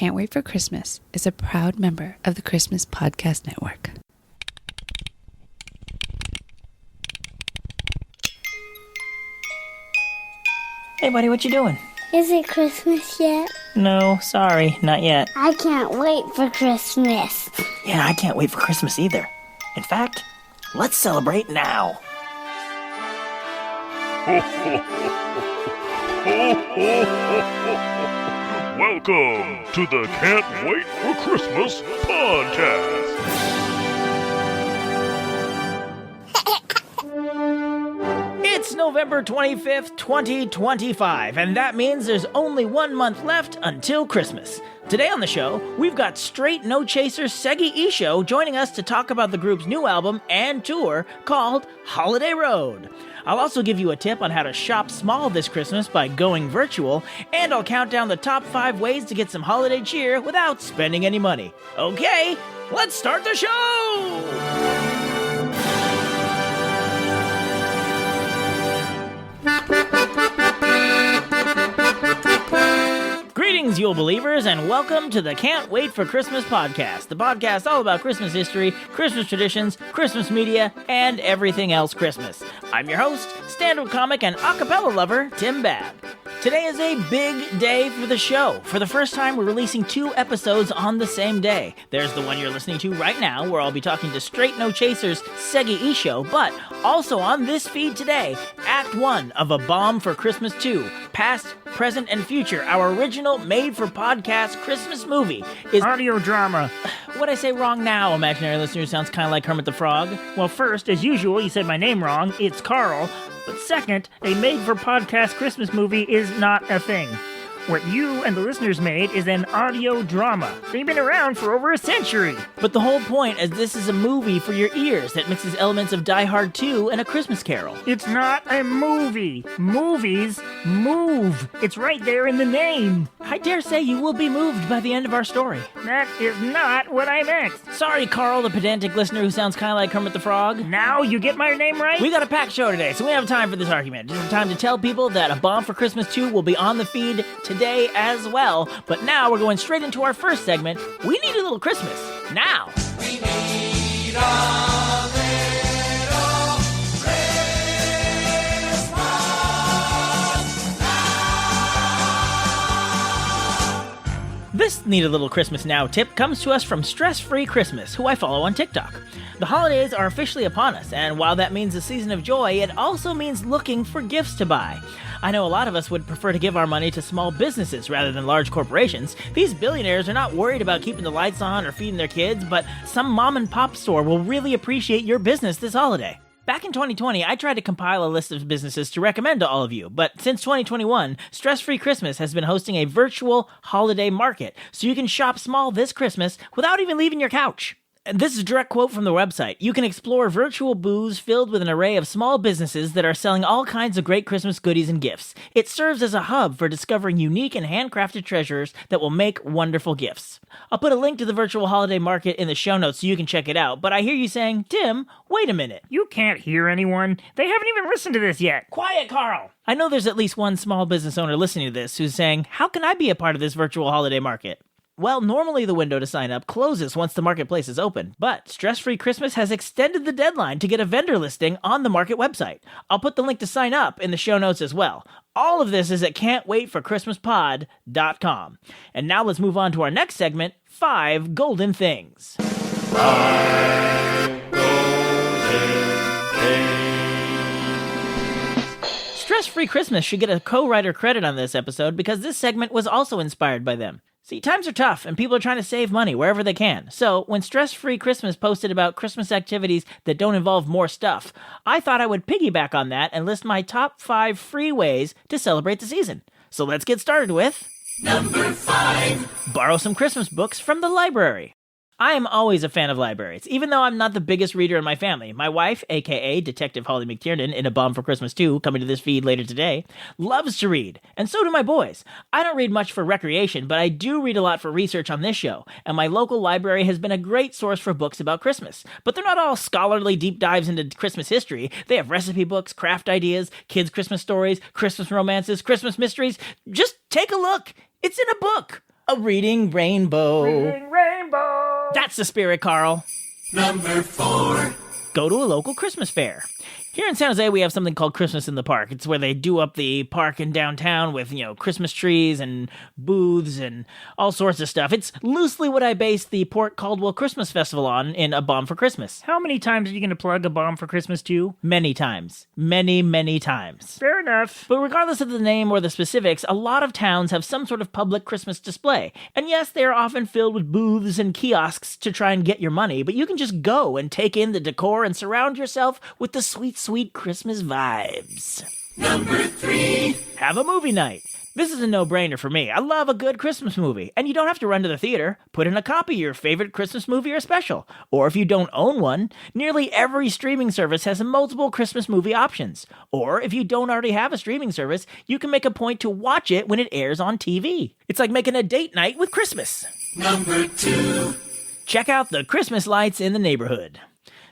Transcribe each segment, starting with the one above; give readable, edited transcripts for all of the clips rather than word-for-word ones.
Can't Wait for Christmas is a proud member of the Christmas Podcast Network. Hey buddy, what you doing? Is it Christmas yet? No, sorry, not yet. I can't wait for Christmas. Yeah, I can't wait for Christmas either. In fact, let's celebrate now. Welcome to the Can't Wait for Christmas podcast. It's November 25th, 2025, and that means there's only 1 month left until Christmas. Today on the show, we've got straight no chaser Seggie Isho joining us to talk about the group's new album and tour called Holiday Road. I'll also give you a tip on how to shop small this Christmas by going virtual, and I'll count down the top 5 ways to get some holiday cheer without spending any money. Okay, let's start the show! Greetings, Yule Believers, and welcome to the Can't Wait for Christmas podcast, the podcast all about Christmas history, Christmas traditions, Christmas media, and everything else Christmas. I'm your host, stand-up comic and a cappella lover, Tim Babb. Today is a big day for the show. For the first time, we're releasing 2 episodes on the same day. There's the one you're listening to right now, where I'll be talking to straight no chasers Seggie Isho, but also on this feed today, Act 1 of A Bomb for Christmas 2, Past, Present, and Future, our original made-for-podcast Christmas movie, is audio drama. What'd I say wrong now, imaginary listener who sounds kind of like Kermit the Frog? Well, first, as usual, you said my name wrong. It's Carl. But second, a made-for-podcast Christmas movie is not a thing. What you and the listeners made is an audio drama. They've been around for over a century. But the whole point is this is a movie for your ears that mixes elements of Die Hard 2 and A Christmas Carol. It's not a movie. Movies move. It's right there in the name. I dare say you will be moved by the end of our story. That is not what I meant. Sorry, Carl, the pedantic listener who sounds kind of like Kermit the Frog. Now you get my name right? We got a packed show today, so we have time for this argument. Just time to tell people that A Bomb for Christmas 2 will be on the feed today as well. But now we're going straight into our first segment. We need a little Christmas now. We need a little Christmas now. This Need a Little Christmas Now tip comes to us from Stress Free Christmas, who I follow on TikTok. The holidays are officially upon us, and while that means a season of joy, it also means looking for gifts to buy. I know a lot of us would prefer to give our money to small businesses rather than large corporations. These billionaires are not worried about keeping the lights on or feeding their kids, but some mom and pop store will really appreciate your business this holiday. Back in 2020, I tried to compile a list of businesses to recommend to all of you, but since 2021, Stress Free Christmas has been hosting a virtual holiday market, so you can shop small this Christmas without even leaving your couch. And this is a direct quote from the website. You can explore virtual booths filled with an array of small businesses that are selling all kinds of great Christmas goodies and gifts. It serves as a hub for discovering unique and handcrafted treasures that will make wonderful gifts. I'll put a link to the virtual holiday market in the show notes so you can check it out, but I hear you saying, Tim, wait a minute. You can't hear anyone. They haven't even listened to this yet. Quiet, Carl! I know there's at least one small business owner listening to this who's saying, how can I be a part of this virtual holiday market? Well, normally the window to sign up closes once the marketplace is open, but Stress Free Christmas has extended the deadline to get a vendor listing on the market website. I'll put the link to sign up in the show notes as well. All of this is at can'twaitforchristmaspod.com. And now let's move on to our next segment, 5 Golden Things. 5 golden things. Stress Free Christmas should get a co-writer credit on this episode because this segment was also inspired by them. See, times are tough, and people are trying to save money wherever they can. So, when Stress Free Christmas posted about Christmas activities that don't involve more stuff, I thought I would piggyback on that and list my top 5 free ways to celebrate the season. So let's get started with... Number 5. Borrow some Christmas books from the library. I am always a fan of libraries, even though I'm not the biggest reader in my family. My wife, aka Detective Holly McTiernan in A Bomb for Christmas 2, coming to this feed later today, loves to read, and so do my boys. I don't read much for recreation, but I do read a lot for research on this show, and my local library has been a great source for books about Christmas. But they're not all scholarly deep dives into Christmas history. They have recipe books, craft ideas, kids' Christmas stories, Christmas romances, Christmas mysteries. Just take a look. It's in a book. A reading rainbow. Reading rainbow. That's the spirit, Carl. Number 4. Go to a local Christmas fair. Here in San Jose, we have something called Christmas in the Park. It's where they do up the park in downtown with, Christmas trees and booths and all sorts of stuff. It's loosely what I based the Port Caldwell Christmas Festival on in A Bomb for Christmas. How many times are you going to plug A Bomb for Christmas too? Many times. Many, many times. Fair enough. But regardless of the name or the specifics, a lot of towns have some sort of public Christmas display. And yes, they are often filled with booths and kiosks to try and get your money, but you can just go and take in the decor and surround yourself with the sweet Christmas vibes. Number 3. Have a movie night. This is a no-brainer for me. I love a good Christmas movie, and you don't have to run to the theater. Put in a copy of your favorite Christmas movie or special. Or if you don't own one, nearly every streaming service has multiple Christmas movie options. Or if you don't already have a streaming service, you can make a point to watch it when it airs on TV. It's like making a date night with Christmas. Number 2. Check out the Christmas lights in the neighborhood.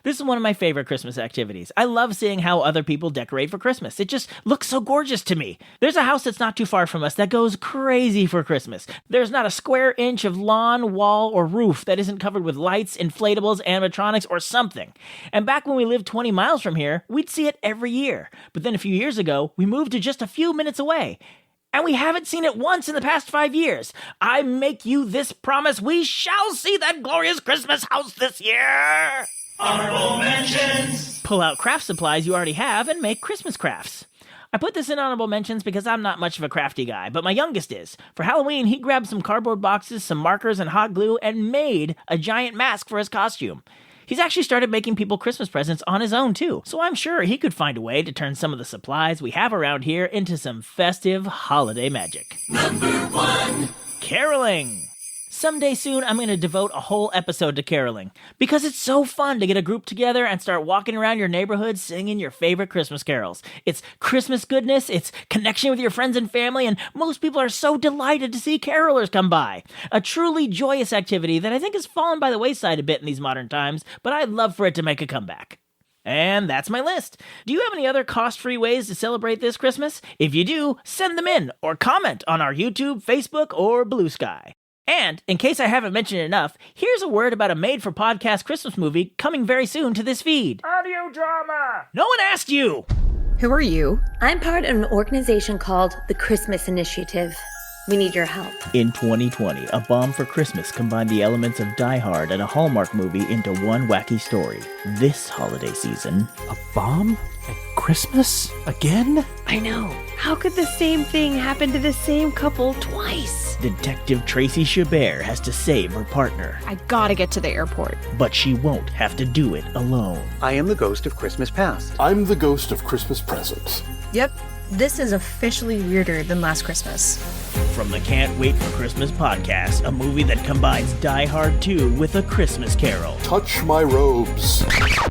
This is one of my favorite Christmas activities. I love seeing how other people decorate for Christmas. It just looks so gorgeous to me. There's a house that's not too far from us that goes crazy for Christmas. There's not a square inch of lawn, wall, or roof that isn't covered with lights, inflatables, animatronics, or something. And back when we lived 20 miles from here, we'd see it every year. But then a few years ago, we moved to just a few minutes away. And we haven't seen it once in the past 5 years. I make you this promise, we shall see that glorious Christmas house this year! Honorable mentions. Pull out craft supplies you already have and make Christmas crafts. I put this in honorable mentions because I'm not much of a crafty guy, but my youngest is. For Halloween, he grabbed some cardboard boxes, some markers, and hot glue, and made a giant mask for his costume. He's actually started making people Christmas presents on his own, too, so I'm sure he could find a way to turn some of the supplies we have around here into some festive holiday magic. Number 1. Caroling! Someday soon, I'm going to devote a whole episode to caroling, because it's so fun to get a group together and start walking around your neighborhood singing your favorite Christmas carols. It's Christmas goodness, it's connection with your friends and family, and most people are so delighted to see carolers come by. A truly joyous activity that I think has fallen by the wayside a bit in these modern times, but I'd love for it to make a comeback. And that's my list. Do you have any other cost-free ways to celebrate this Christmas? If you do, send them in, or comment on our YouTube, Facebook, or Blue Sky. And, in case I haven't mentioned it enough, here's a word about a made-for-podcast Christmas movie coming very soon to this feed. Audio drama! No one asked you! Who are you? I'm part of an organization called the Christmas Initiative. We need your help. In 2020, A Bomb for Christmas combined the elements of Die Hard and a Hallmark movie into one wacky story. This holiday season... A bomb? At Christmas? Again? I know. How could the same thing happen to the same couple twice? Detective Tracy Chabert has to save her partner. I gotta get to the airport. But she won't have to do it alone. I am the ghost of Christmas past. I'm the ghost of Christmas present. Yep, this is officially weirder than last Christmas. From the Can't Wait for Christmas podcast, a movie that combines Die Hard 2 with A Christmas Carol. Touch my robes.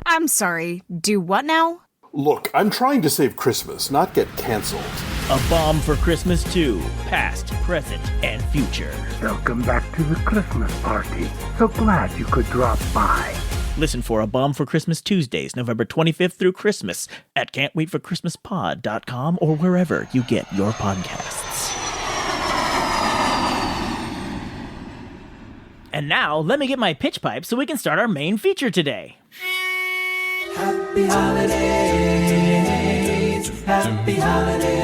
I'm sorry, do what now? Look, I'm trying to save Christmas, not get canceled. A Bomb for Christmas 2, past, present, and future. Welcome back to the Christmas party. So glad you could drop by. Listen for A Bomb for Christmas Tuesdays, November 25th through Christmas at can'twaitforchristmaspod.com or wherever you get your podcasts. And now, let me get my pitch pipe so we can start our main feature today. Happy holidays, happy holidays.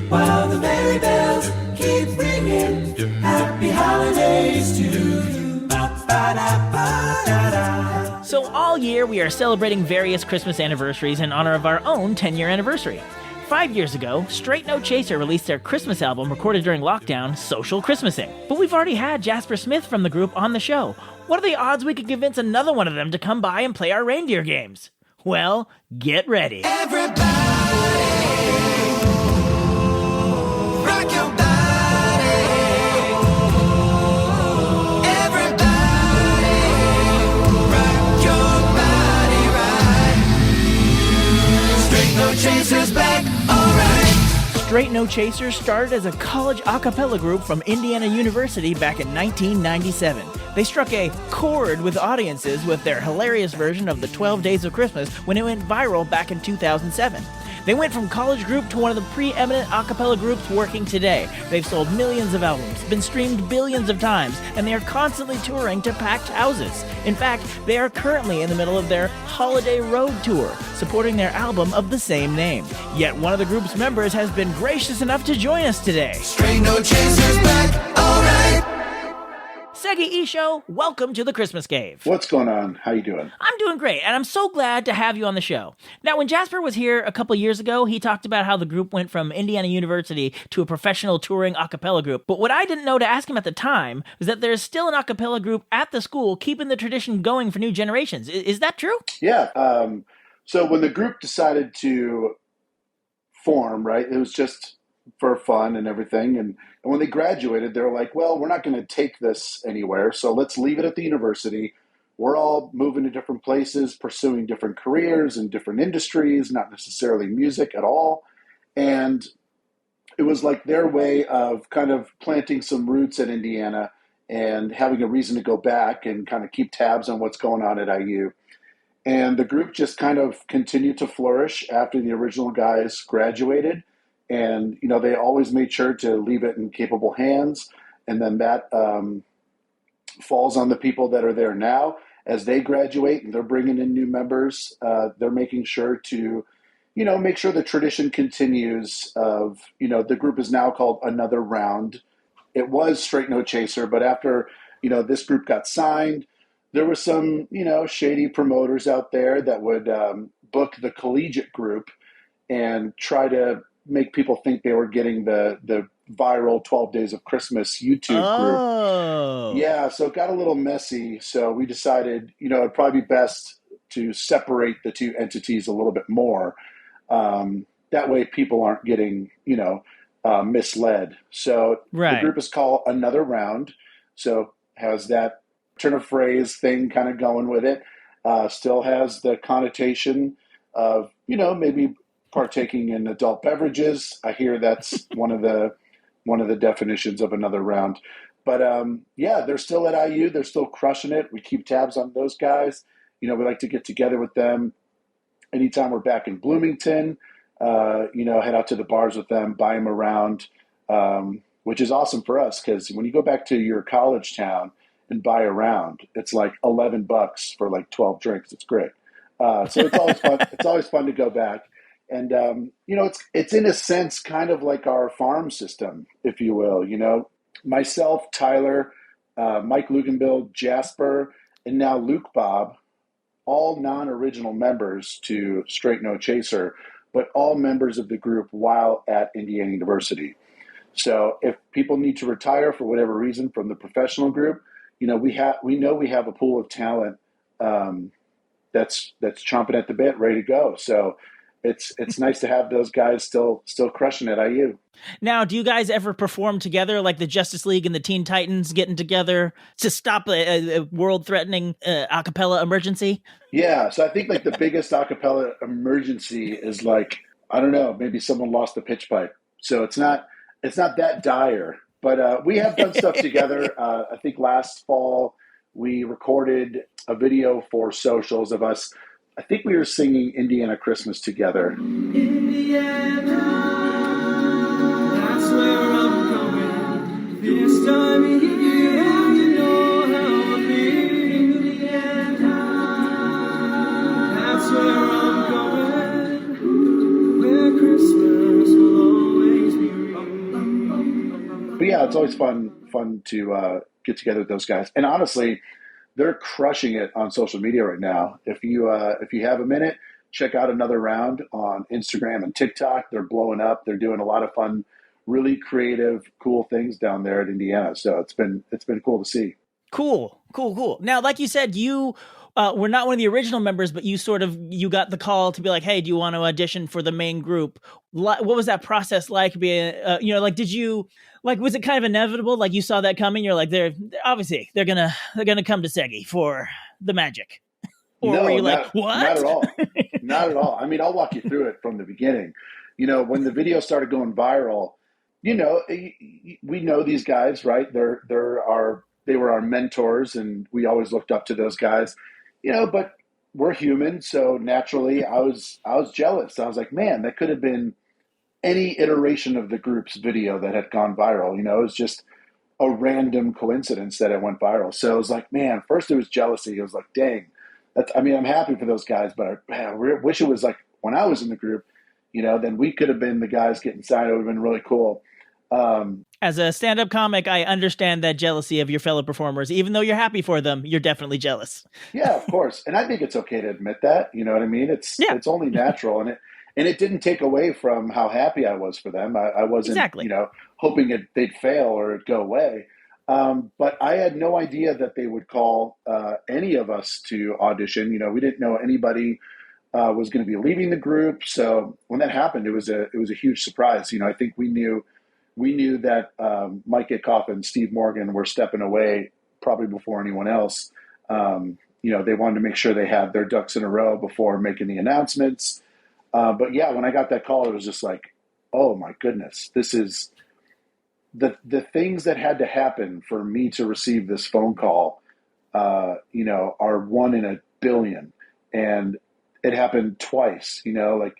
While the merry bells keep ringing, happy holidays to you. Ba-ba-da-ba-da-da. So all year we are celebrating various Christmas anniversaries in honor of our own 10-year anniversary. 5 years ago, Straight No Chaser released their Christmas album recorded during lockdown, Social Christmasing. But we've already had Jasper Smith from the group on the show. What are the odds we could convince another one of them to come by and play our reindeer games? Well, get ready. Everybody, rock your body. Everybody, rock your body right. Straight No Chasers back, alright. Straight No Chasers started as a college a cappella group from Indiana University back in 1997. They struck a chord with audiences with their hilarious version of the 12 Days of Christmas when it went viral back in 2007. They went from college group to one of the preeminent a cappella groups working today. They've sold millions of albums, been streamed billions of times, and they are constantly touring to packed houses. In fact, they are currently in the middle of their holiday road tour, supporting their album of the same name. Yet one of the group's members has been gracious enough to join us today. Straight no chasers back, alright. Seggie Isho, welcome to the Christmas Cave. What's going on? How you doing? I'm doing great, and I'm so glad to have you on the show. Now, when Jasper was here a couple years ago, he talked about how the group went from Indiana University to a professional touring a cappella group. But what I didn't know to ask him at the time was that there's still an a cappella group at the school keeping the tradition going for new generations. Is that true? Yeah. So when the group decided to form, right, it was just for fun and everything. And when they graduated, they were like, well, we're not going to take this anywhere, so let's leave it at the university. We're all moving to different places, pursuing different careers in different industries, not necessarily music at all. And it was like their way of kind of planting some roots in Indiana and having a reason to go back and kind of keep tabs on what's going on at IU. And the group just kind of continued to flourish after the original guys graduated. And, you know, they always made sure to leave it in capable hands. And then that falls on the people that are there now. As they graduate and they're bringing in new members, they're making sure to, you know, make sure the tradition continues of, you know, the group is now called Another Round. It was Straight No Chaser, but after, you know, this group got signed, there were some, you know, shady promoters out there that would book the collegiate group and try to make people think they were getting the viral 12 Days of Christmas YouTube group. Yeah, so it got a little messy. So we decided, you know, it'd probably be best to separate the two entities a little bit more. That way people aren't getting, you know, misled. So The group is called Another Round. So has that turn of phrase thing kind of going with it. Still has the connotation of, you know, maybe partaking in adult beverages. I hear that's one of the definitions of Another Round. But yeah, they're still at IU. They're still crushing it. We keep tabs on those guys. You know, we like to get together with them anytime we're back in Bloomington. You know, head out to the bars with them, buy them around, which is awesome for us because when you go back to your college town and buy a round, it's like $11 for like 12 drinks. It's great. So it's always fun. It's always fun to go back. And, you know, it's in a sense kind of like our farm system, if you will. You know, myself, Tyler, Mike Luganbill, Jasper, and now Luke Bob, all non-original members to Straight No Chaser, but all members of the group while at Indiana University. So if people need to retire for whatever reason from the professional group, you know, we know we have a pool of talent that's chomping at the bit, ready to go. So it's nice to have those guys still crushing at IU. Now, do you guys ever perform together, like the Justice League and the Teen Titans getting together to stop a world-threatening a cappella emergency? Yeah, so I think like the biggest a cappella emergency is like, I don't know, maybe someone lost the pitch pipe. So it's not that dire, but we have done stuff together. I think last fall we recorded a video for socials of us. I think we were singing Indiana Christmas together. Indiana, that's where I'm going. This time of year, you know how I feel. Indiana, that's where I'm going. Where Christmas will always be. But yeah, it's always fun to get together with those guys. And honestly, they're crushing it on social media right now. If you have a minute, check out Another Round on Instagram and TikTok. They're blowing up. They're doing a lot of fun, really creative, cool things down there at Indiana. So it's been cool to see. Cool. Now, like you said, you were not one of the original members, but you got the call to be like, hey, do you want to audition for the main group? What was that process like? Being, you know, like, did you, like, was it kind of inevitable? Like, you saw that coming? You're like, they're gonna come to Seggie for the magic. Or no, were you like, what? Not at all. Not at all. I mean, I'll walk you through it from the beginning. You know, when the video started going viral, you know, we know these guys, right? They they were our mentors, and we always looked up to those guys, but we're human. So naturally I was jealous. I was like, man, that could have been any iteration of the group's video that had gone viral. It was just a random coincidence that it went viral. So it was like, man, first it was jealousy. It was like, dang, I'm happy for those guys, but I wish it was like when I was in the group, then we could have been the guys getting signed. It would have been really cool. As a stand-up comic, I understand that jealousy of your fellow performers. Even though you're happy for them, you're definitely jealous. Yeah, of course. And I think it's okay to admit that. You know what I mean? It's only natural. And it didn't take away from how happy I was for them. I wasn't, hoping they'd fail or it'd go away. But I had no idea that they would call any of us to audition. We didn't know anybody was going to be leaving the group. So when that happened, it was a huge surprise. I think we knew that Mike Itkoff and Steve Morgan were stepping away probably before anyone else. They wanted to make sure they had their ducks in a row before making the announcements. But yeah, when I got that call, it was just like, oh my goodness, this is the things that had to happen for me to receive this phone call, are 1 in a billion. And it happened twice, like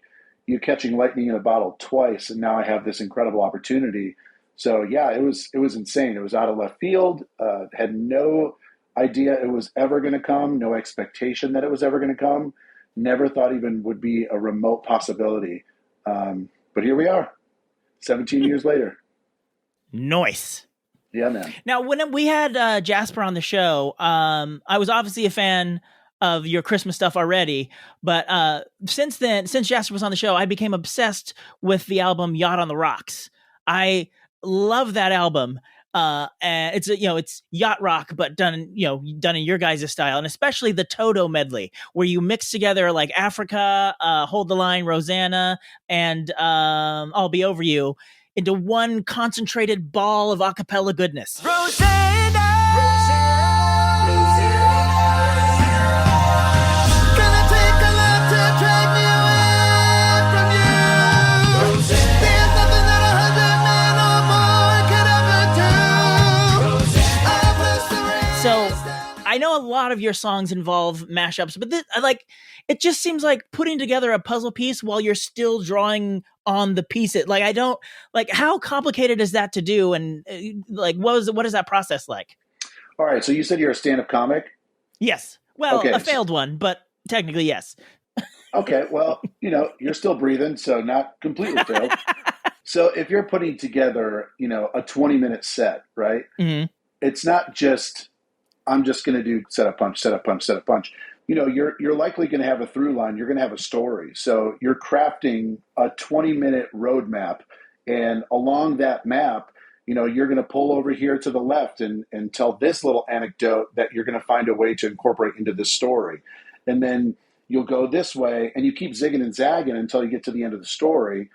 you catching lightning in a bottle twice. And now I have this incredible opportunity. So yeah, it was insane. It was out of left field. Had no idea it was ever going to come. No expectation that it was ever going to come. Never thought even would be a remote possibility. But here we are, 17 years later. Nice. Yeah, man. Now, when we had Jasper on the show, I was obviously a fan of your Christmas stuff already, but since Jasper was on the show, I became obsessed with the album Yacht on the Rocks. I love that album. And it's yacht rock, but done in your guys' style, and especially the Toto medley where you mix together like Africa, Hold the Line, Rosanna, and I'll Be Over You into one concentrated ball of a cappella goodness. Rosanna. So I know a lot of your songs involve mashups, but it just seems like putting together a puzzle piece while you're still drawing on the pieces. How complicated is that to do? And what is that process like? All right. So you said you're a stand-up comic? Yes. Well, okay. A failed one, but technically yes. Okay. Well, you're still breathing, so not completely failed. So if you're putting together, a 20-minute set, right? Mm-hmm. It's not just, I'm just going to do set up punch, set up punch, set up punch. You're likely going to have a through line. You're going to have a story. So you're crafting a 20-minute roadmap, and along that map, you're going to pull over here to the left and tell this little anecdote that you're going to find a way to incorporate into this story. And then you'll go this way, and you keep zigging and zagging until you get to the end of the story.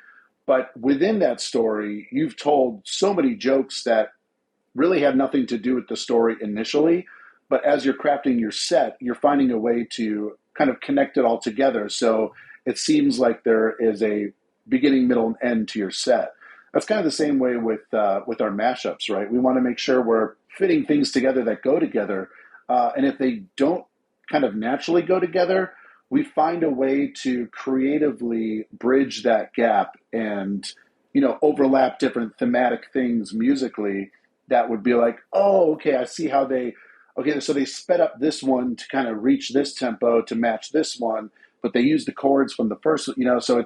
But within that story, you've told so many jokes that really have nothing to do with the story initially. But as you're crafting your set, you're finding a way to kind of connect it all together. So it seems like there is a beginning, middle, and end to your set. That's kind of the same way with our mashups, right? We want to make sure we're fitting things together that go together. And if they don't kind of naturally go together, we find a way to creatively bridge that gap and, overlap different thematic things musically that would be like, oh, okay, I see how so they sped up this one to kind of reach this tempo to match this one, but they use the chords from the first, so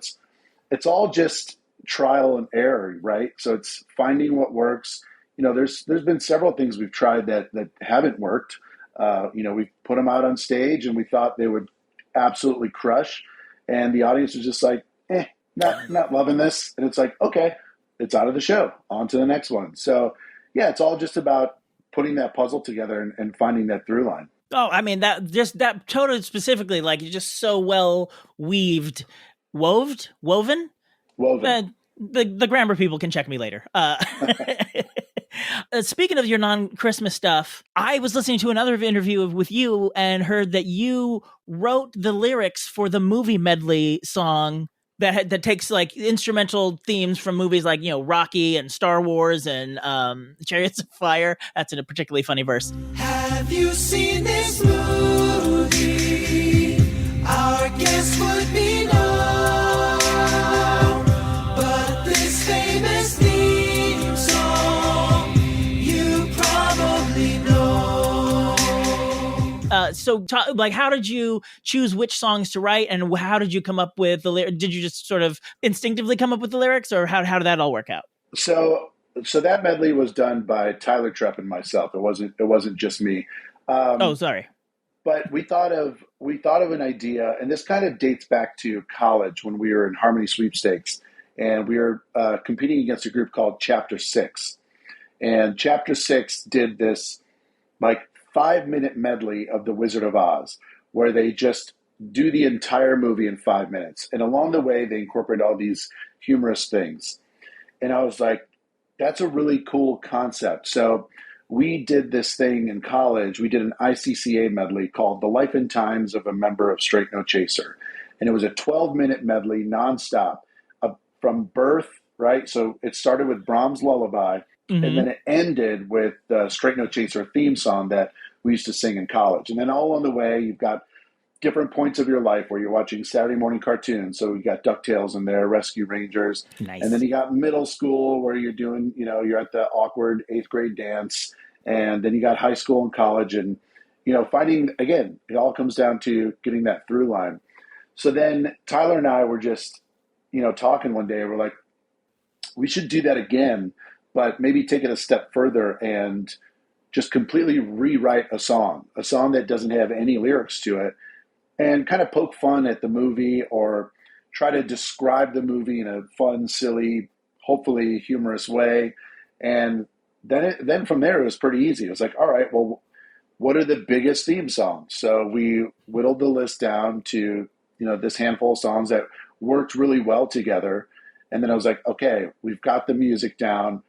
it's all just trial and error, right? So it's finding what works. There's been several things we've tried that haven't worked. We put them out on stage and we thought they would absolutely crush, and the audience was just like, not loving this. And it's like, okay, it's out of the show, on to the next one. So yeah, it's all just about putting that puzzle together and finding that through line. Oh, I mean, that Toto specifically, like, you're just so well woven. The grammar people can check me later. Speaking of your non-Christmas stuff, I was listening to another interview with you and heard that you wrote the lyrics for the movie medley song that takes like instrumental themes from movies like, Rocky and Star Wars and Chariots of Fire. That's in a particularly funny verse. Have you seen this movie? Our guess would be no, but this famous theme song you probably know. How did you choose which songs to write, and how did you come up with the lyrics? Did you just sort of instinctively come up with the lyrics, or how did that all work out? So that medley was done by Tyler Trepp and myself. It wasn't just me. Sorry. But we thought of an idea, and this kind of dates back to college when we were in Harmony Sweepstakes, and we were competing against a group called Chapter 6. And Chapter 6 did this like 5-minute medley of The Wizard of Oz, where they just do the entire movie in 5 minutes. And along the way, they incorporate all these humorous things. And I was like, that's a really cool concept. So we did this thing in college. We did an ICCA medley called The Life and Times of a Member of Straight No Chaser. And it was a 12-minute medley nonstop from birth, right? So it started with Brahms' Lullaby, and then it ended with the Straight No Chaser theme song that we used to sing in college. And then all on the way, you've got different points of your life where you're watching Saturday morning cartoons. So you got DuckTales in there, Rescue Rangers. Nice. And then you got middle school where you're doing, you're at the awkward 8th grade dance. And then you got high school and college. And, finding, again, it all comes down to getting that through line. So then Tyler and I were just, talking one day. We're like, we should do that again, but maybe take it a step further and just completely rewrite a song that doesn't have any lyrics to it, and kind of poke fun at the movie or try to describe the movie in a fun, silly, hopefully humorous way. And then from there, it was pretty easy. It was like, all right, well, what are the biggest theme songs? So we whittled the list down to, this handful of songs that worked really well together. And then I was like, okay, we've got the music down.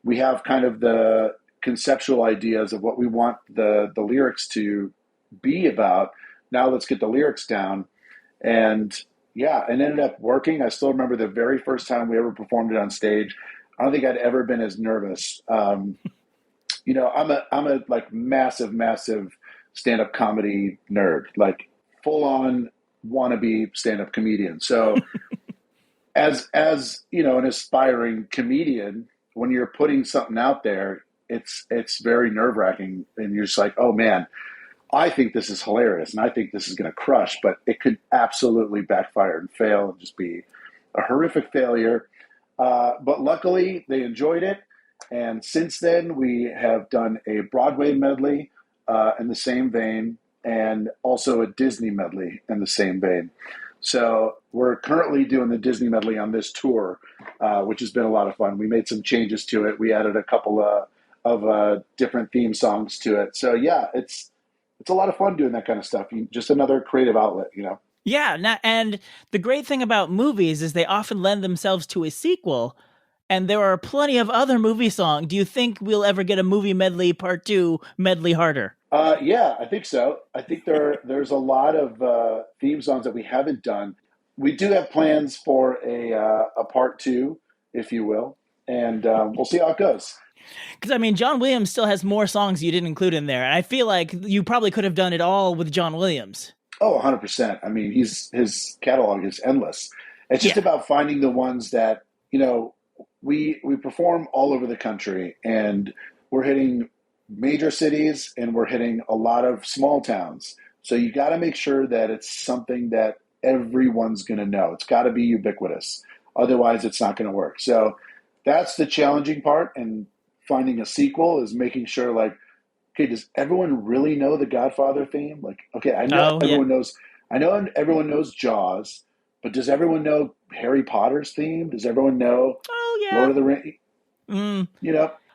We have kind of the conceptual ideas of what we want the lyrics to be about. Now let's get the lyrics down. And yeah, it ended up working. I still remember the very first time we ever performed it on stage. I don't think I'd ever been as nervous. I'm a like massive stand-up comedy nerd, like full on wannabe stand-up comedian. So as an aspiring comedian, when you're putting something out there, it's very nerve-wracking, and you're just like, oh man, I think this is hilarious and I think this is going to crush, but it could absolutely backfire and fail and just be a horrific failure. But luckily they enjoyed it. And since then we have done a Broadway medley in the same vein, and also a Disney medley in the same vein. So we're currently doing the Disney medley on this tour, which has been a lot of fun. We made some changes to it. We added a couple of different theme songs to it. So yeah, it's a lot of fun doing that kind of stuff. Just another creative outlet, Yeah, and the great thing about movies is they often lend themselves to a sequel, and there are plenty of other movie songs. Do you think we'll ever get a movie medley part 2, Medley Harder? Yeah, I think so. I think there's a lot of theme songs that we haven't done. We do have plans for a part 2, if you will, and we'll see how it goes. Because, John Williams still has more songs you didn't include in there. And I feel like you probably could have done it all with John Williams. Oh, 100%. His catalog is endless. It's just about finding the ones that, we perform all over the country, and we're hitting major cities and we're hitting a lot of small towns. So you got to make sure that it's something that everyone's going to know. It's got to be ubiquitous. Otherwise, it's not going to work. So that's the challenging part. And finding a sequel is making sure, like, okay, does everyone really know the Godfather theme? Like, okay, I know everyone knows. I know everyone knows Jaws, but does everyone know Harry Potter's theme? Does everyone know Lord of the Rings?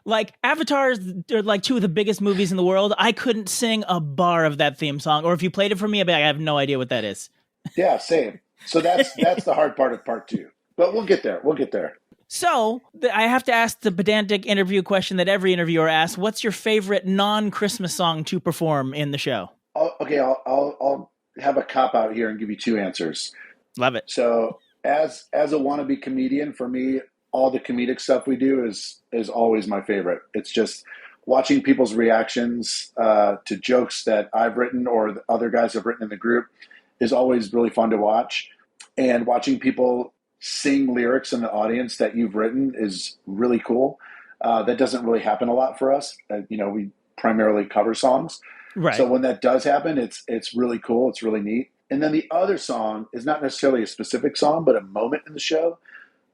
Like, Avatar are like 2 of the biggest movies in the world. I couldn't sing a bar of that theme song, or if you played it for me, I'd be like, I have no idea what that is. Yeah, same. So that's the hard part of part 2, but we'll get there. So I have to ask the pedantic interview question that every interviewer asks: what's your favorite non-Christmas song to perform in the show? Okay, I'll have a cop out here and give you 2 answers. Love it. So as a wannabe comedian, for me, all the comedic stuff we do is always my favorite. It's just watching people's reactions to jokes that I've written or the other guys have written in the group is always really fun to watch. And watching people sing lyrics in the audience that you've written is really cool. That doesn't really happen a lot for us. We primarily cover songs. Right. So when that does happen, it's really cool. It's really neat. And then the other song is not necessarily a specific song, but a moment in the show.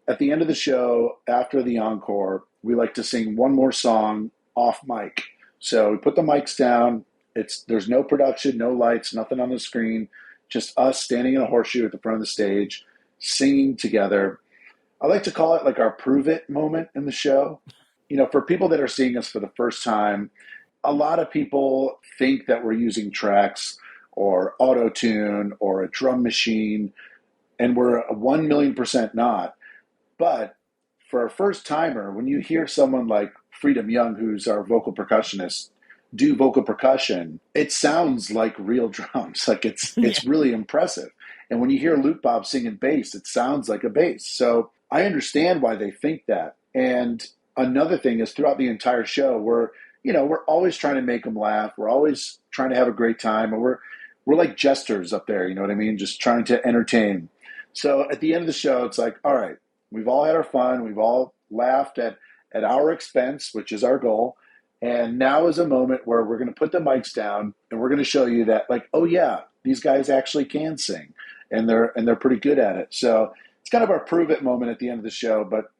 At the end of the show, after the encore, we like to sing one more song off mic. So we put the mics down. There's no production, no lights, nothing on the screen, just us standing in a horseshoe at the front of the stage, singing together. I like to call it like our prove it moment in the show. For people that are seeing us for the first time, a lot of people think that we're using tracks or auto-tune or a drum machine, and we're 1,000,000% not. But for a first timer, when you hear someone like Freedom Young, who's our vocal percussionist, do vocal percussion, it sounds like real drums. Like it's really impressive. And when you hear Luke Bob singing bass, it sounds like a bass. So I understand why they think that. And another thing is throughout the entire show, we're always trying to make them laugh. We're always trying to have a great time. And we're like jesters up there, you know what I mean? Just trying to entertain. So at the end of the show, it's like, all right, we've all had our fun. We've all laughed at our expense, which is our goal. And now is a moment where we're going to put the mics down and we're going to show you that, like, oh yeah, these guys actually can sing, and they're pretty good at it. So it's kind of our prove it moment at the end of the show. But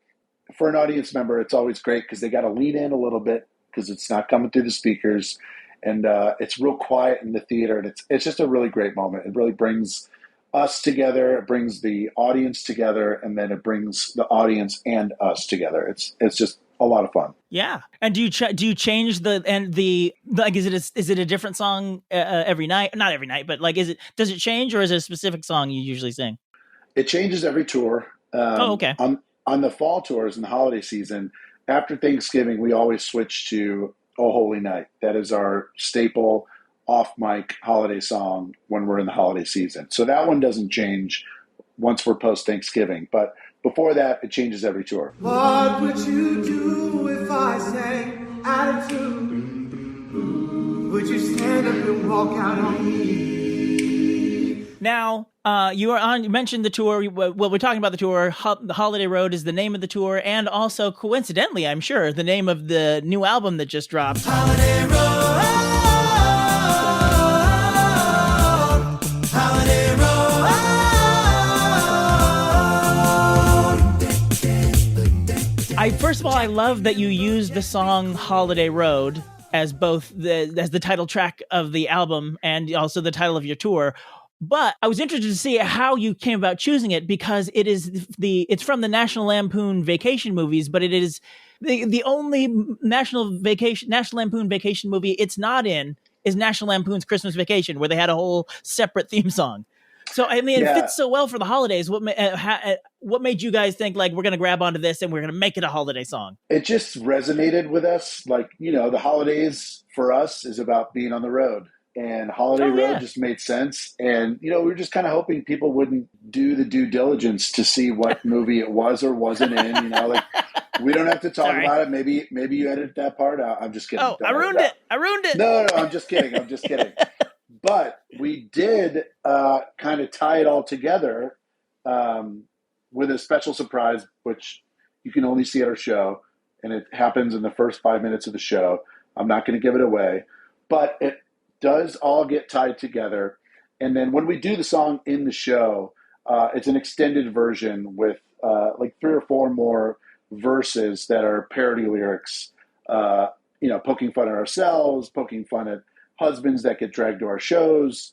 for an audience member, it's always great because they got to lean in a little bit because it's not coming through the speakers, and it's real quiet in the theater, and it's just a really great moment. It really brings us together, it brings the audience together, and then it brings the audience and us together. It's just a lot of fun. Yeah. And do you change is it a different song every night? Not every night, but does it change, or is it a specific song you usually sing? It changes every tour. Okay. On the fall tours in the holiday season, after Thanksgiving, we always switch to Oh Holy Night. That is our staple off-mic holiday song when we're in the holiday season. So that one doesn't change once we're post-Thanksgiving. But before that, it changes every tour. What would you do if I sang attitude? Would you stand up and walk out on me? Now, you mentioned the tour. Well, we're talking about the tour. The Holiday Road is the name of the tour, and also, coincidentally, I'm sure, the name of the new album that just dropped. Holiday Road, Holiday Road. First of all, I love that you used the song Holiday Road as both the title track of the album and also the title of your tour. But I was interested to see how you came about choosing it, because it's from the National Lampoon Vacation movies, but it is the only National Lampoon Vacation movie it's not in is National Lampoon's Christmas Vacation, where they had a whole separate theme song. So I mean, it fits so well for the holidays. What made you guys think, like, we're going to grab onto this and we're going to make it a holiday song? It just resonated with us. Like, the holidays for us is about being on the road. And Holiday Road just made sense. And, we were just kind of hoping people wouldn't do the due diligence to see what movie it was or wasn't in. We don't have to talk about it. Maybe you edited that part out. I'm just kidding. Oh, I ruined it. No, I'm just kidding. But we did kind of tie it all together with a special surprise, which you can only see at our show. And it happens in the first 5 minutes of the show. I'm not going to give it away. But it does all get tied together. And then when we do the song in the show, it's an extended version with like 3 or 4 more verses that are parody lyrics, poking fun at ourselves, poking fun at husbands that get dragged to our shows,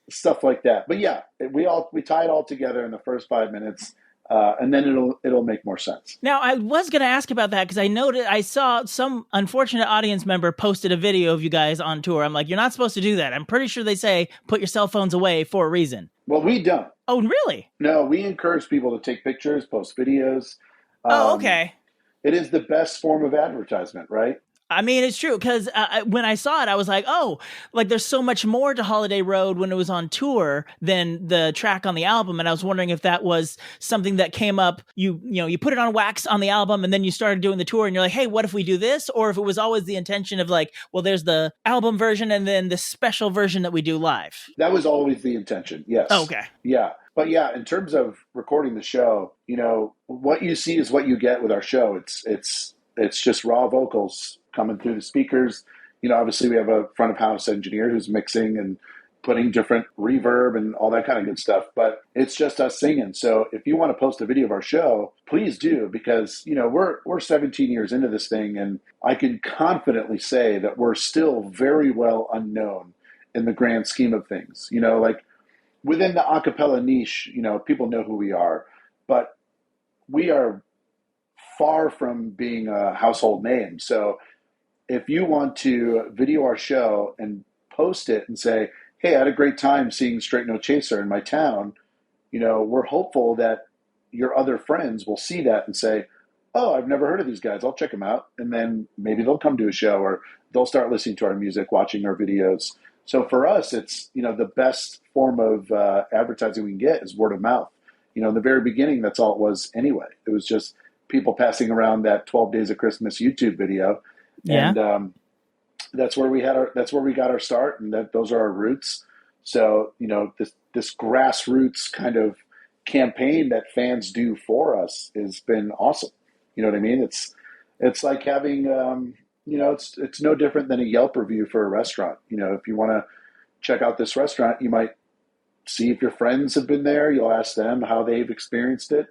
stuff like that. But yeah, we tie it all together in the first 5 minutes. And then it'll make more sense. Now, I was going to ask about that because I saw some unfortunate audience member posted a video of you guys on tour. I'm like, you're not supposed to do that. I'm pretty sure they say put your cell phones away for a reason. Well, we don't. Oh, really? No, we encourage people to take pictures, post videos. Okay. It is the best form of advertisement, right? I mean, it's true, because when I saw it, I was like, oh, like there's so much more to Holiday Road when it was on tour than the track on the album. And I was wondering if that was something that came up, you put it on wax on the album and then you started doing the tour and you're like, hey, what if we do this? Or if it was always the intention of like, well, there's the album version and then the special version that we do live. That was always the intention, yes. Oh, okay. Yeah. But yeah, in terms of recording the show, what you see is what you get with our show. It's just raw vocals coming through the speakers. Obviously we have a front of house engineer who's mixing and putting different reverb and all that kind of good stuff, but it's just us singing. So if you want to post a video of our show, please do, because we're 17 years into this thing, and I can confidently say that we're still very well unknown in the grand scheme of things. Like within the a cappella niche, people know who we are, but we are far from being a household name. So if you want to video our show and post it and say, hey, I had a great time seeing Straight No Chaser in my town, we're hopeful that your other friends will see that and say, oh, I've never heard of these guys. I'll check them out. And then maybe they'll come to a show, or they'll start listening to our music, watching our videos. So for us, it's, the best form of advertising we can get is word of mouth. In the very beginning, that's all it was anyway. It was just people passing around that 12 Days of Christmas YouTube video. Yeah. And that's where we got our start, and those are our roots. So, this grassroots kind of campaign that fans do for us has been awesome. You know what I mean? It's like having, it's no different than a Yelp review for a restaurant. If you want to check out this restaurant, you might see if your friends have been there. You'll ask them how they've experienced it.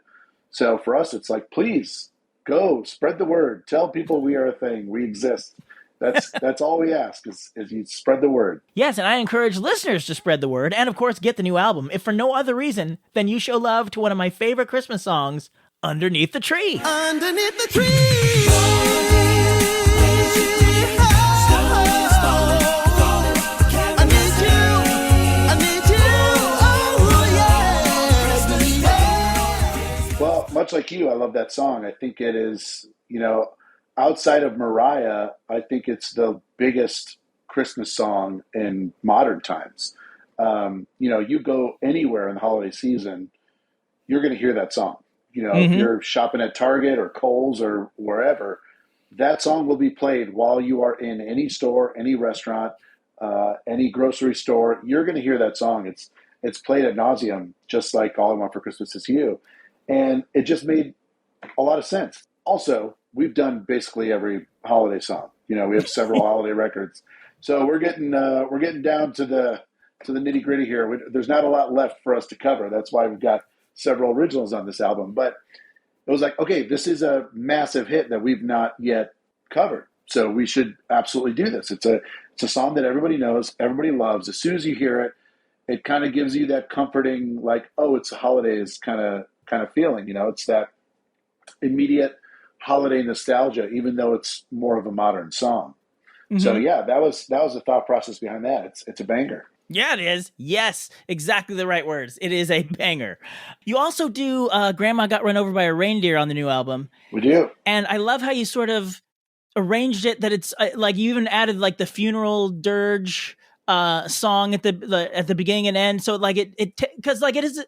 So for us, it's like, please go spread the word. Tell people we are a thing. We exist. That's all we ask is you spread the word. Yes, and I encourage listeners to spread the word and, of course, get the new album, if for no other reason than you show love to one of my favorite Christmas songs, Underneath the Tree. Underneath the tree. Well, much like you, I love that song. I think it is, outside of Mariah, I think it's the biggest Christmas song in modern times. You go anywhere in the holiday season, you're going to hear that song. If you're shopping at Target or Kohl's or wherever, that song will be played while you are in any store, any restaurant, any grocery store. You're going to hear that song. It's played ad nauseum, just like All I Want for Christmas Is You. And it just made a lot of sense. Also, we've done basically every holiday song. We have several holiday records. So we're getting down to the nitty gritty here. There's not a lot left for us to cover. That's why we've got several originals on this album. But it was like, okay, this is a massive hit that we've not yet covered. So we should absolutely do this. It's a song that everybody knows, everybody loves. As soon as you hear it, it kind of gives you that comforting, like, oh, it's holidays kind of feeling. It's that immediate holiday nostalgia, even though it's more of a modern song. Mm-hmm. So yeah, that was the thought process behind that. It's a banger. Yeah, it is. Yes, exactly the right words. It is a banger. You also do Grandma Got Run Over by a Reindeer on the new album. We do. And I love how you sort of arranged it, that it's like you even added like the funeral dirge song at the beginning and end. So like because like it is,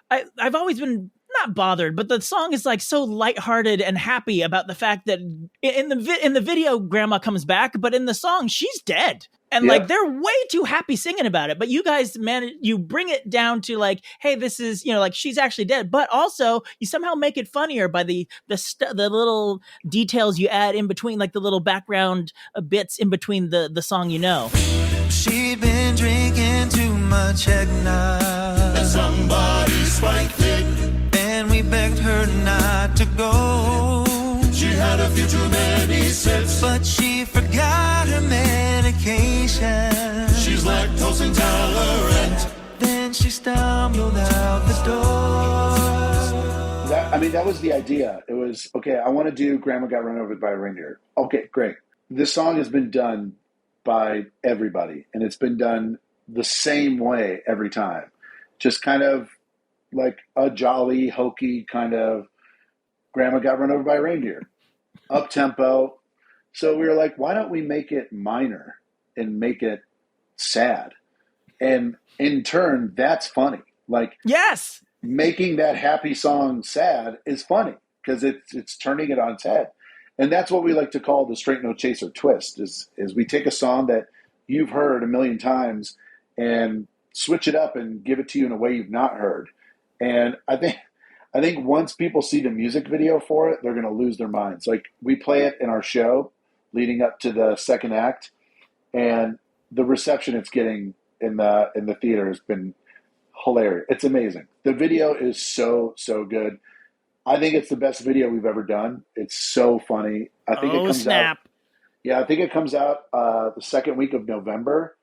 I've always been not bothered, but the song is like so lighthearted and happy about the fact that in the video Grandma comes back, but in the song she's dead. And like they're way too happy singing about it, but you guys you bring it down to like, hey, this is like she's actually dead, but also you somehow make it funnier by the little details you add in between, like the little background bits in between the song. She'd been drinking too much eggnog, and somebody spiked it, and we begged her not to go. She had a few too many sips, but she forgot her medication. She's lactose intolerant. Then she stumbled out the door. That was the idea. It was, okay, I want to do Grandma Got Run Over by a Reindeer. Okay, great. This song has been done by everybody, and it's been done the same way every time. Just kind of like a jolly, hokey kind of Grandma Got Run Over by a Reindeer. Up-tempo, So we were like, why don't we make it minor and make it sad? And in turn, that's funny. Like, yes, making that happy song sad is funny because it's turning it on its head. And that's what we like to call the straight no chaser twist is we take a song that you've heard a million times and switch it up and give it to you in a way you've not heard. And I think once people see the music video for it, they're going to lose their minds. Like, we play it in our show leading up to the second act, and the reception it's getting in the theater has been hilarious. It's amazing. The video is so good. I think it's the best video we've ever done. It's so funny. I think it comes out. Yeah, I think it comes out the second week of November.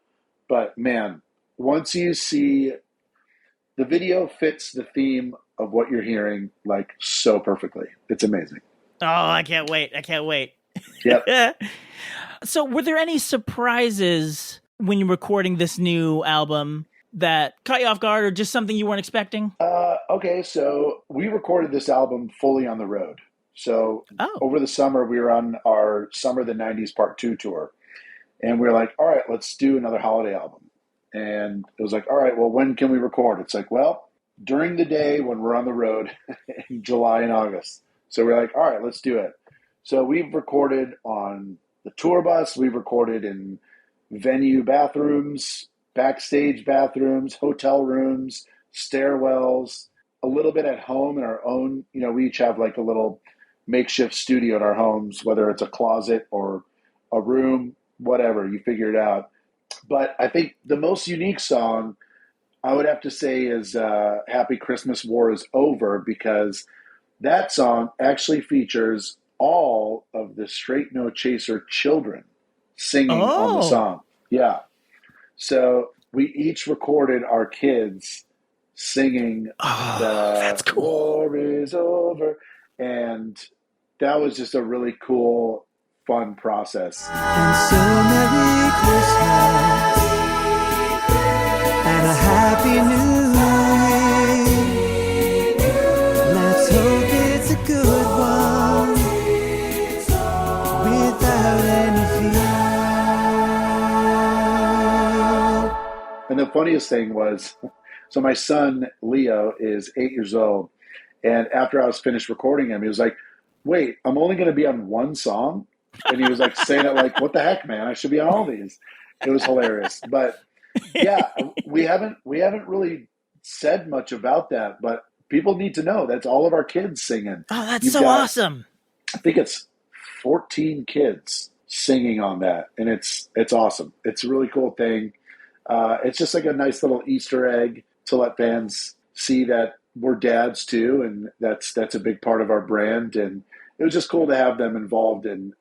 But man, once you see the video fits the theme of what you're hearing like so perfectly. It's amazing. Oh, I can't wait. Yep. So were there any surprises when you're recording this new album that caught you off guard or just something you weren't expecting? Okay, so we recorded this album fully on the road. So over the summer, we were on our Summer of the 90s Part 2 tour. And we were like, all right, let's do another holiday album. And it was like, all right, well, when can we record? It's like, well, during the day when we're on the road in July and August. So we're like, all right, let's do it. So we've recorded on the tour bus. We've recorded in venue bathrooms, backstage bathrooms, hotel rooms, stairwells, a little bit at home in our own. You know, we each have like a little makeshift studio in our homes, whether it's a closet or a room, whatever, you figure it out. But I think the most unique song I would have to say is Happy Christmas, War is Over, because that song actually features all of the Straight No Chaser children singing on the song. Yeah. So we each recorded our kids singing that's cool. War is Over. And that was just a really cool, fun process. And so Merry Christmas and a Happy New Year. Let's hope it's a good one without any fear. And the funniest thing was, so my son, Leo, is 8 years old. And after I was finished recording him, he was like, wait, I'm only going to be on one song? And he was like saying it like, what the heck, man? I should be on all these. It was hilarious. But yeah, we haven't really said much about that, but people need to know that's all of our kids singing. Oh, that's so awesome. I think it's 14 kids singing on that. And it's awesome. It's a really cool thing. It's just like a nice little Easter egg to let fans see that we're dads too. And that's a big part of our brand. And it was just cool to have them involved in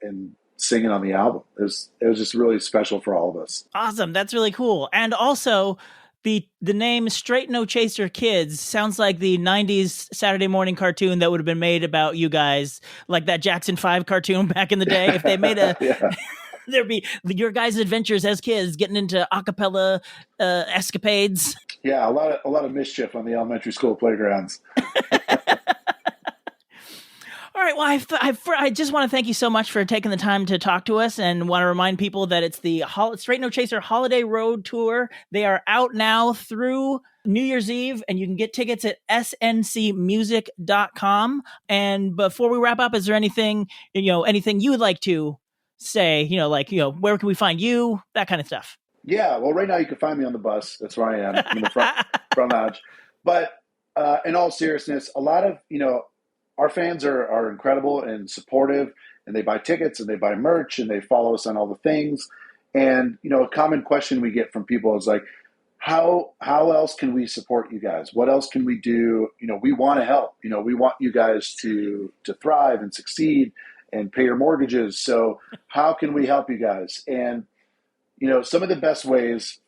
singing on the album. It was just really special for all of us. Awesome. That's really cool. And also the name Straight No Chaser Kids sounds like the 90s Saturday morning cartoon that would have been made about you guys, like that Jackson 5 cartoon back in the day. If they made there'd be your guys' adventures as kids getting into a cappella escapades. Yeah, a lot of mischief on the elementary school playgrounds. All right. Well, I just want to thank you so much for taking the time to talk to us, and want to remind people that it's the Straight No Chaser Holiday Road Tour. They are out now through New Year's Eve, and you can get tickets at sncmusic.com. And before we wrap up, is there anything you would like to say? Where can we find you? That kind of stuff. Yeah. Well, right now you can find me on the bus. That's where I am, in the front lounge. But in all seriousness, a lot of, our fans are incredible and supportive, and they buy tickets and they buy merch and they follow us on all the things. And, a common question we get from people is like, how else can we support you guys? What else can we do? We want to help. We want you guys to thrive and succeed and pay your mortgages. So how can we help you guys? And, some of the best ways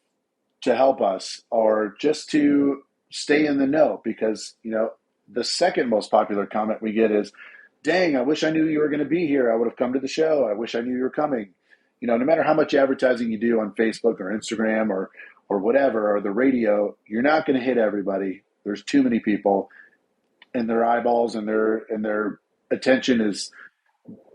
to help us are just to stay in the know, because, the second most popular comment we get is, dang, I wish I knew you were going to be here. I would have come to the show. I wish I knew you were coming. No matter how much advertising you do on Facebook or Instagram or whatever, or the radio, you're not going to hit everybody. There's too many people, and their eyeballs and their attention is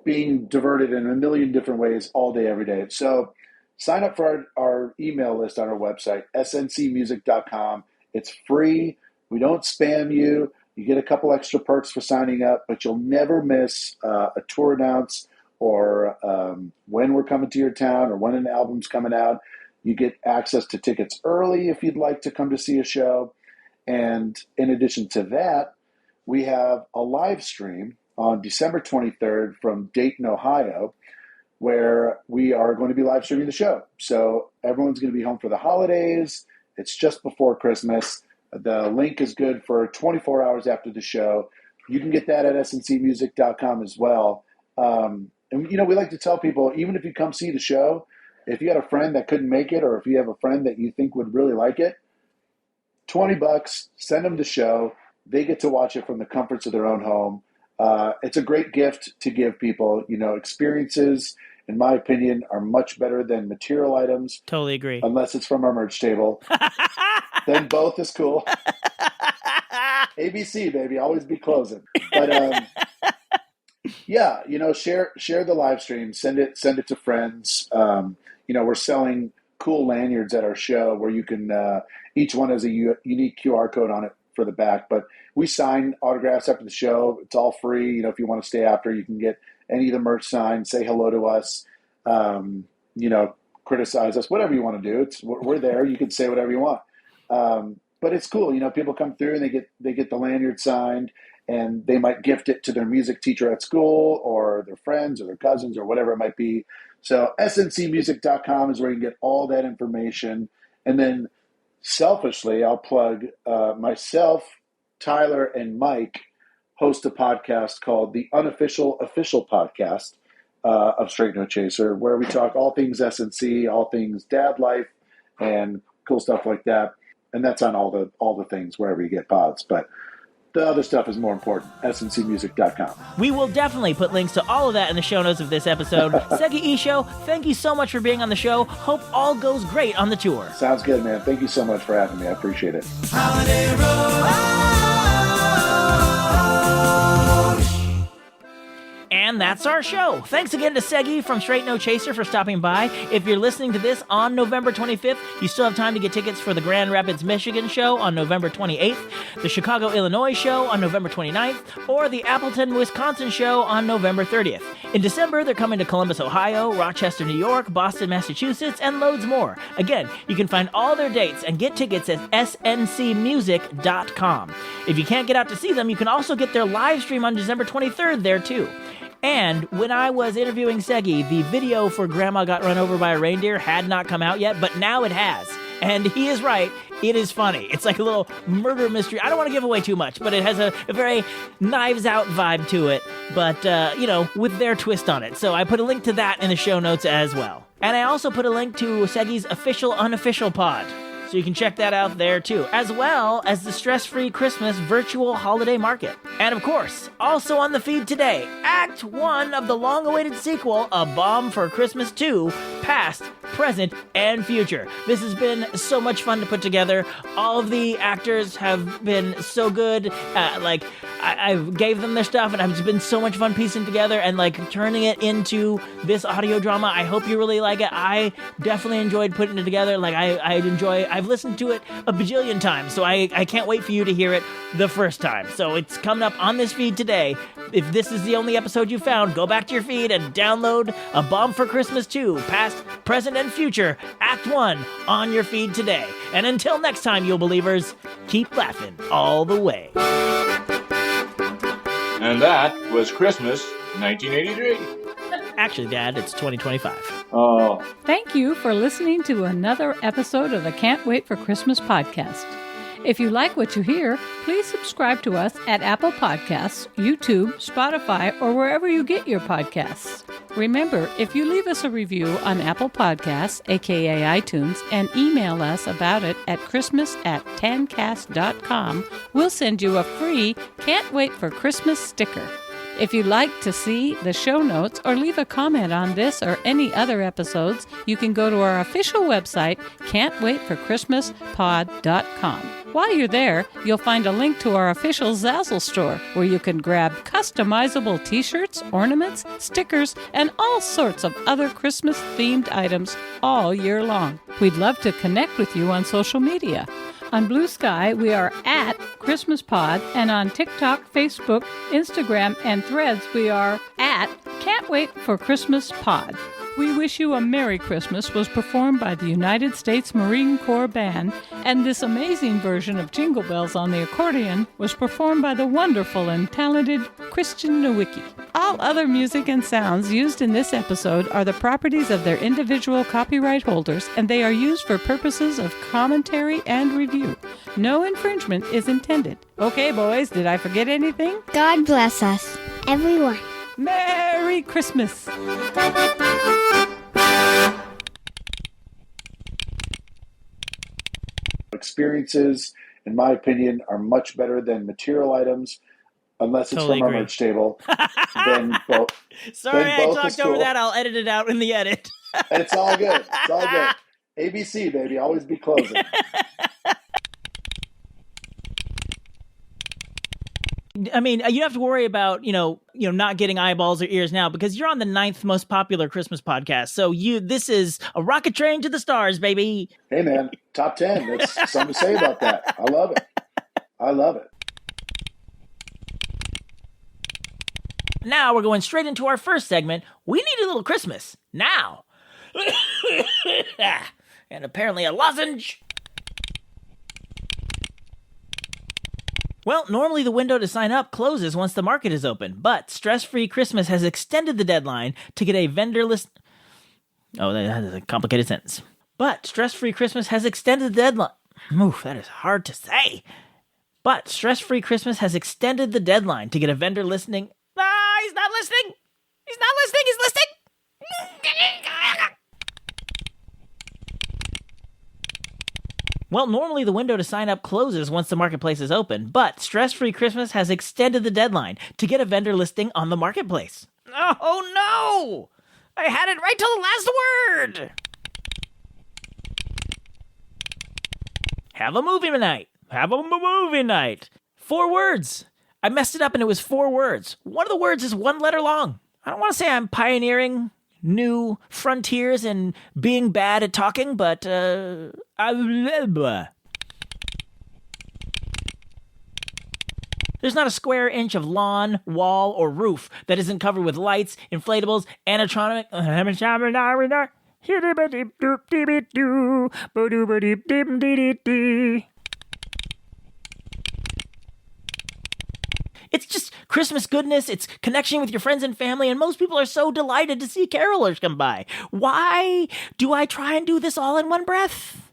being diverted in a million different ways all day, every day. So sign up for our email list on our website, sncmusic.com. It's free. We don't spam you. You get a couple extra perks for signing up, but you'll never miss a tour announce or when we're coming to your town or when an album's coming out. You get access to tickets early if you'd like to come to see a show. And in addition to that, we have a live stream on December 23rd from Dayton, Ohio, where we are going to be live streaming the show. So everyone's going to be home for the holidays. It's just before Christmas. The link is good for 24 hours after the show. You can get that at sncmusic.com as well. And, you know, we like to tell people, even if you come see the show, if you had a friend that couldn't make it, or if you have a friend that you think would really like it, $20, send them the show. They get to watch it from the comforts of their own home. It's a great gift to give people. You know, experiences, in my opinion, are much better than material items. Totally agree. Unless it's from our merch table. Then both is cool. ABC, baby, always be closing. But yeah, you know, share the live stream, send it to friends. You know, we're selling cool lanyards at our show where you can, each one has a unique QR code on it for the back, but we sign autographs after the show. It's all free. You know, if you want to stay after, you can get any of the merch signed, say hello to us, you know, criticize us, whatever you want to do. We're there. You can say whatever you want. But it's cool. You know, people come through and they get the lanyard signed, and they might gift it to their music teacher at school or their friends or their cousins or whatever it might be. So sncmusic.com is where you can get all that information. And then selfishly, I'll plug myself, Tyler, and Mike host a podcast called the Unofficial Official Podcast of Straight No Chaser, where we talk all things SNC, all things dad life, and cool stuff like that. And that's on all the things wherever you get pods. But the other stuff is more important. sncmusic.com. We will definitely put links to all of that in the show notes of this episode. Seggie Isho, thank you so much for being on the show. Hope all goes great on the tour. Sounds good, man. Thank you so much for having me. I appreciate it. And that's our show. Thanks again to Seggie from Straight No Chaser for stopping by. If you're listening to this on November 25th, you still have time to get tickets for the Grand Rapids, Michigan show on November 28th, the Chicago, Illinois show on November 29th, or the Appleton, Wisconsin show on November 30th. In December, they're coming to Columbus, Ohio, Rochester, New York, Boston, Massachusetts, and loads more. Again, you can find all their dates and get tickets at sncmusic.com. If you can't get out to see them, you can also get their live stream on December 23rd there too. And when I was interviewing Seggie, the video for Grandma Got Run Over by a Reindeer had not come out yet, but now it has. And he is right. It is funny. It's like a little murder mystery. I don't want to give away too much, but it has a very Knives Out vibe to it, but, you know, with their twist on it. So I put a link to that in the show notes as well. And I also put a link to Seggie's official unofficial pod. So you can check that out there too, as well as the Stress-Free Christmas virtual holiday market. And of course, also on the feed today, Act 1 of the long-awaited sequel, A Bomb for Christmas 2, Past, Present, and Future. This has been so much fun to put together. All of the actors have been so good. I gave them their stuff, and it's been so much fun piecing together and turning it into this audio drama. I hope you really like it. I definitely enjoyed putting it together. I've listened to it a bajillion times, so I can't wait for you to hear it the first time. So it's coming up on this feed today. If this is the only episode you found, go back to your feed and download A Bomb for Christmas 2, Past, Present, and Future, Act 1 on your feed today. And until next time, you believers, keep laughing all the way. And that was Christmas 1983. Actually, Dad, it's 2025. Oh. Thank you for listening to another episode of the Can't Wait for Christmas podcast. If you like what you hear, please subscribe to us at Apple Podcasts, YouTube, Spotify, or wherever you get your podcasts. Remember, if you leave us a review on Apple Podcasts, aka iTunes, and email us about it at christmas@tancast.com, we'll send you a free Can't Wait for Christmas sticker. If you'd like to see the show notes or leave a comment on this or any other episodes, you can go to our official website, can'twaitforchristmaspod.com. While you're there, you'll find a link to our official Zazzle store, where you can grab customizable t-shirts, ornaments, stickers, and all sorts of other Christmas-themed items all year long. We'd love to connect with you on social media. On Blue Sky, we are at Christmas Pod, and on TikTok, Facebook, Instagram, and Threads, we are at Can't Wait for Christmas Pod. We Wish You a Merry Christmas was performed by the United States Marine Corps Band, and this amazing version of Jingle Bells on the accordion was performed by the wonderful and talented Christian Nowicki. All other music and sounds used in this episode are the properties of their individual copyright holders, and they are used for purposes of commentary and review. No infringement is intended. Okay, boys, did I forget anything? God bless us, everyone. Merry Christmas! Experiences, in my opinion, are much better than material items, unless it's Totally from agree. our merch table. Then both. Sorry, then I both talked is over cool. that. I'll edit it out in the edit. It's all good. It's all good. ABC, baby, always be closing. I mean, you don't have to worry about, not getting eyeballs or ears now, because you're on the 9th most popular Christmas podcast. So this is a rocket train to the stars, baby. Hey, man, top 10. There's something to say about that. I love it. I love it. Now we're going straight into our first segment. We need a little Christmas now. And apparently a lozenge. Well, normally the window to sign up closes once the market is open, but Stress-Free Christmas has extended the deadline to get a vendor list. Oh, that is a complicated sentence. But Stress-Free Christmas has extended the deadline. Oof, that is hard to say. But Stress-Free Christmas has extended the deadline to get a vendor listing. Ah, he's not listening. He's not listening. He's listing. Well, normally the window to sign up closes once the marketplace is open, but Stress-Free Christmas has extended the deadline to get a vendor listing on the marketplace. Oh no! I had it right till the last word! Have a movie night. Have a movie night. 4 words. I messed it up and it was 4 words. One of the words is 1 letter long. I don't want to say I'm pioneering new frontiers in being bad at talking, but there's not a square inch of lawn, wall, or roof that isn't covered with lights, inflatables, animatronic. It's just Christmas goodness, it's connection with your friends and family, and most people are so delighted to see carolers come by. Why do I try and do this all in one breath?